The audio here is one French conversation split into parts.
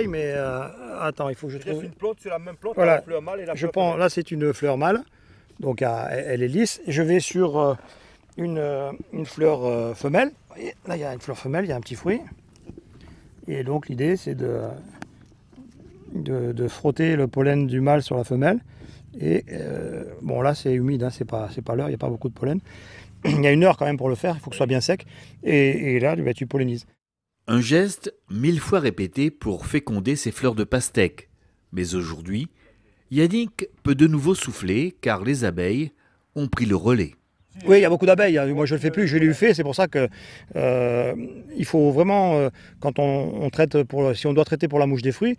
abeilles, mais attends, il faut que je trouve... Une plante, c'est la même plante, voilà. la fleur mâle et la Je fleur prends, femelle. là c'est une fleur mâle, donc elle est lisse. Je vais sur une fleur femelle. Et là il y a une fleur femelle, il y a un petit fruit. Et donc l'idée c'est de frotter le pollen du mâle sur la femelle. Et bon là c'est humide, hein, c'est pas l'heure, il n'y a pas beaucoup de pollen. Il y a une heure quand même pour le faire, il faut que ce soit bien sec. Et là tu pollinises. Un geste 1000 fois répété pour féconder ces fleurs de pastèque. Mais aujourd'hui, Yannick peut de nouveau souffler car les abeilles ont pris le relais. Oui, il y a beaucoup d'abeilles. Moi, je ne le fais plus, je l'ai fait. C'est pour ça que il faut vraiment, quand on traite, si on doit traiter pour la mouche des fruits,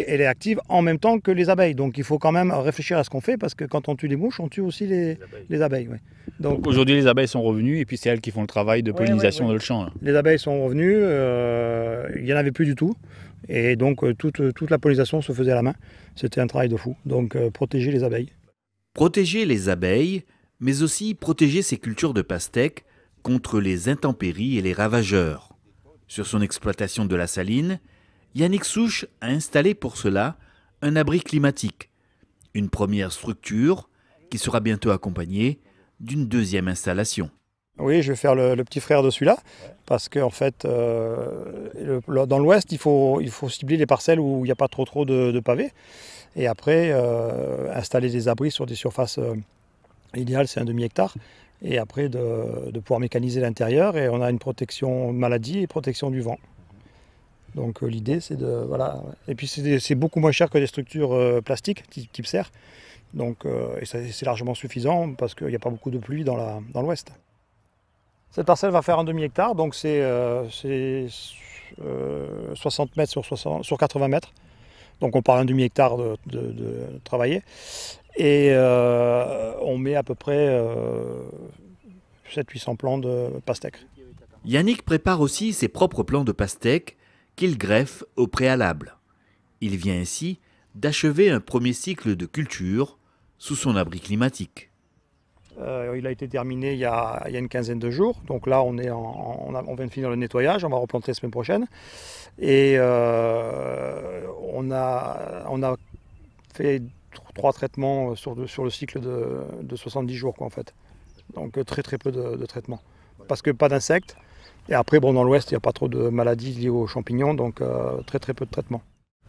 elle est active en même temps que les abeilles. Donc, il faut quand même réfléchir à ce qu'on fait parce que quand on tue les mouches, on tue aussi les abeilles. Ouais. Donc aujourd'hui, les abeilles sont revenues et puis c'est elles qui font le travail de pollinisation dans le champ. Là. Les abeilles sont revenues, il n'y en avait plus du tout. Et donc, toute la pollinisation se faisait à la main. C'était un travail de fou. Donc, protéger les abeilles. Protéger les abeilles, mais aussi protéger ces cultures de pastèques contre les intempéries et les ravageurs. Sur son exploitation de la saline, Yannick Souche a installé pour cela un abri climatique, une première structure qui sera bientôt accompagnée d'une deuxième installation. Oui, je vais faire le petit frère de celui-là, parce qu'en fait, dans l'ouest, il faut cibler les parcelles où il n'y a pas trop de pavés, et après installer des abris sur des surfaces idéales, c'est un demi-hectare, et après de pouvoir mécaniser l'intérieur, et on a une protection maladie et protection du vent. Donc l'idée, c'est de... Voilà. Et puis c'est beaucoup moins cher que des structures plastiques, type serre, donc et c'est largement suffisant, parce qu'il n'y a pas beaucoup de pluie dans l'ouest. Cette parcelle va faire un demi-hectare, donc c'est 60 mètres sur 80 mètres. Donc on parle d'un demi-hectare de travailler. Et on met à peu près 700-800 plants de pastèques. Yannick prépare aussi ses propres plants de pastèques qu'il greffe au préalable. Il vient ainsi d'achever un premier cycle de culture sous son abri climatique. Il a été terminé il y a une quinzaine de jours. Donc là, on vient de finir le nettoyage. On va replanter la semaine prochaine. Et on a fait 3 traitements sur le cycle de 70 jours, quoi, en fait. Donc très peu de traitements. Parce que pas d'insectes. Et après, bon, dans l'ouest, il n'y a pas trop de maladies liées aux champignons. Donc très peu de traitements.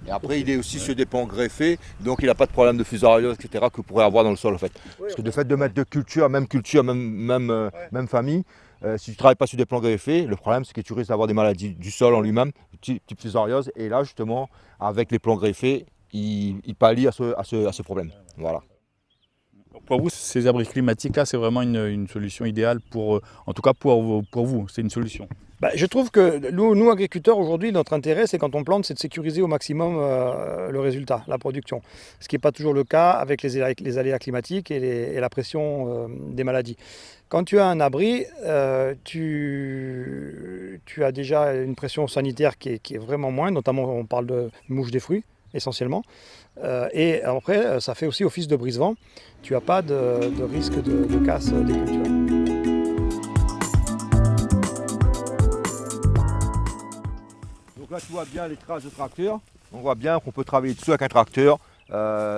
Et après, il est aussi sur des plants greffés, donc il n'a pas de problème de fusariose, etc. que vous pourrez avoir dans le sol en fait. Parce que de fait de mettre deux cultures, même famille, si tu ne travailles pas sur des plants greffés, le problème c'est que tu risques d'avoir des maladies du sol en lui-même, type fusariose. Et là justement, avec les plants greffés, il pallie à ce problème. Voilà. Pour vous, ces abris climatiques-là, c'est vraiment une solution idéale en tout cas pour vous, c'est une solution. Je trouve que nous agriculteurs, aujourd'hui, notre intérêt, c'est quand on plante, c'est de sécuriser au maximum le résultat, la production. Ce qui n'est pas toujours le cas avec les aléas climatiques et la pression des maladies. Quand tu as un abri, tu as déjà une pression sanitaire qui est vraiment moindre, notamment on parle de mouches des fruits, essentiellement. Et après, ça fait aussi office de brise-vent. Tu n'as pas de risque de casse des cultures. Donc là, tu vois bien les traces de tracteur. On voit bien qu'on peut travailler dessus avec un tracteur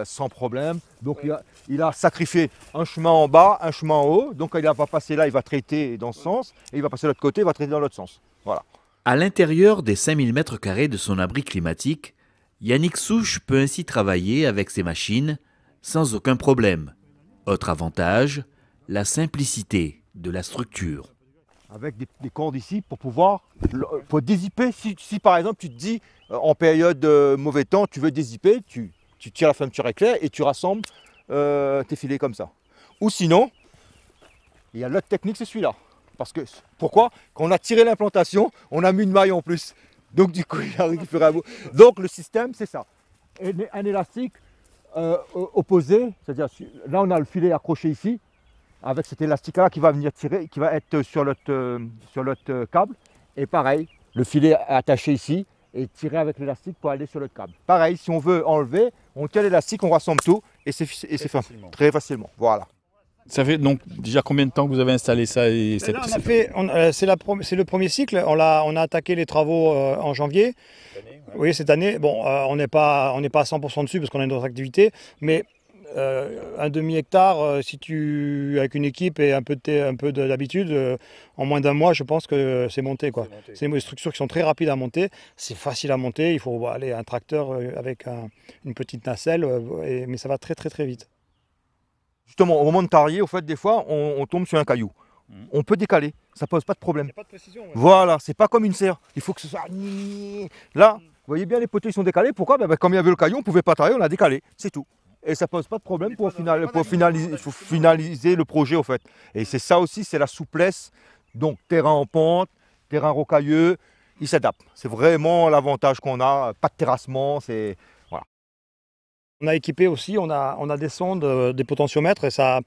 sans problème. Donc il a sacrifié un chemin en bas, un chemin en haut. Donc il va passer là, il va traiter dans ce sens. Et il va passer de l'autre côté, il va traiter dans l'autre sens. Voilà. À l'intérieur des 5000 m² de son abri climatique, Yannick Souche peut ainsi travailler avec ses machines sans aucun problème. Autre avantage, la simplicité de la structure. Avec des cordes ici pour pouvoir dézipper. Si par exemple tu te dis en période de mauvais temps, tu veux dézipper, tu tires la fermeture éclair et tu rassembles tes filets comme ça. Ou sinon, il y a l'autre technique, c'est celui-là. Parce que pourquoi? Quand on a tiré l'implantation, on a mis une maille en plus. Donc du coup, il a récupéré un bout. Donc le système, c'est ça. Un élastique opposé, c'est-à-dire là on a le filet accroché ici, avec cet élastique-là qui va venir tirer, qui va être sur l'autre câble. Et pareil, le filet attaché ici et tiré avec l'élastique pour aller sur l'autre câble. Pareil, si on veut enlever, on tire l'élastique, on rassemble tout et c'est fait très facilement. Voilà. Ça fait donc déjà combien de temps que vous avez installé ça C'est le premier cycle, on a attaqué les travaux en janvier. Oui, cette année, bon, on n'est pas à 100% dessus parce qu'on a d'autres activités, mais un demi-hectare, si tu avec une équipe et un peu d'habitude, en moins d'un mois, je pense que c'est monté, quoi. C'est des structures qui sont très rapides à monter, c'est facile à monter. Il faut aller à un tracteur avec une petite nacelle, mais ça va très très très vite. Justement, au moment de tarier, au fait, des fois, on tombe sur un caillou. On peut décaler, ça pose pas de problème. Il n'y a pas de précision. Ouais. Voilà, c'est pas comme une serre. Il faut que ce soit là. Vous voyez bien, les poteaux ils sont décalés. Pourquoi? Comme il y avait le caillou, on pouvait pas tailler, on l'a décalé, c'est tout. Et ça pose pas de problème pour finaliser le projet, au fait. Et c'est ça aussi, c'est la souplesse. Donc terrain en pente, terrain rocailleux, il s'adapte. C'est vraiment l'avantage qu'on a. Pas de terrassement, c'est voilà. On a équipé aussi, on a des sondes, des potentiomètres, et ça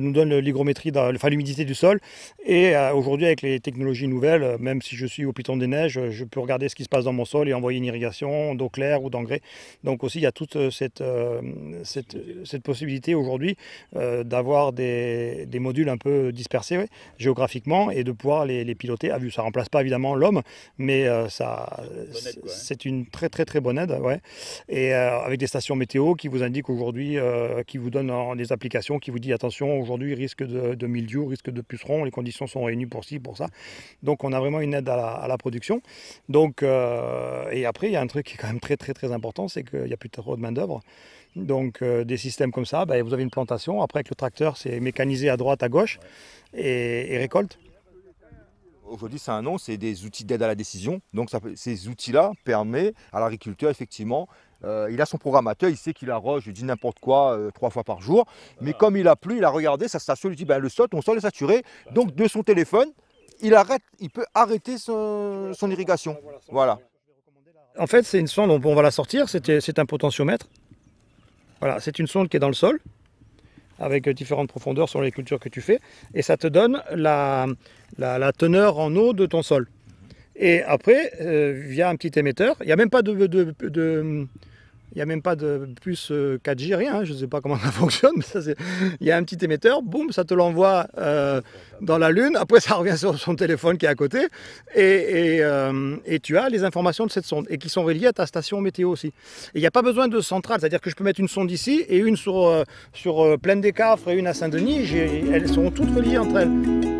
nous donne l'hygrométrie, l'humidité du sol. Et aujourd'hui, avec les technologies nouvelles, même si je suis au Piton des Neiges, je peux regarder ce qui se passe dans mon sol et envoyer une irrigation d'eau claire ou d'engrais. Donc aussi, il y a toute cette possibilité aujourd'hui d'avoir des modules un peu dispersés géographiquement et de pouvoir les piloter à vue. Ça ne remplace pas évidemment l'homme, mais c'est une très très très bonne aide. Ouais. Et avec des stations météo qui vous indique aujourd'hui, qui vous donne des applications qui vous dit attention, aujourd'hui risque de mildiou, risque de puceron, les conditions sont réunies pour ci, pour ça. Donc on a vraiment une aide à la production. Donc, et après il y a un truc qui est quand même très très très important, c'est qu'il n'y a plus trop de main d'œuvre. Donc des systèmes comme ça, vous avez une plantation, après avec le tracteur c'est mécanisé à droite, à gauche et récolte. Aujourd'hui, c'est un nom, c'est des outils d'aide à la décision. Donc ces outils-là permettent à l'agriculteur, effectivement, il a son programmateur, il sait qu'il arroge, je dis n'importe quoi, 3 fois par jour. Mais comme il a plu, il a regardé sa station, il dit ton sol est saturé. Donc de son téléphone, il peut arrêter son irrigation. Voilà. En fait, c'est une sonde, on va la sortir, c'est un potentiomètre. Voilà, c'est une sonde qui est dans le sol, avec différentes profondeurs sur les cultures que tu fais, et ça te donne la teneur en eau de ton sol. Et après, via un petit émetteur, il n'y a même pas il n'y a même pas de puce 4G, rien, hein, je ne sais pas comment ça fonctionne, mais il y a un petit émetteur, boum, ça te l'envoie dans la Lune, après ça revient sur son téléphone qui est à côté, et tu as les informations de cette sonde, et qui sont reliées à ta station météo aussi. Et il n'y a pas besoin de centrale, c'est-à-dire que je peux mettre une sonde ici, et une sur Plaine des Cafres, et une à Saint-Denis, elles seront toutes reliées entre elles.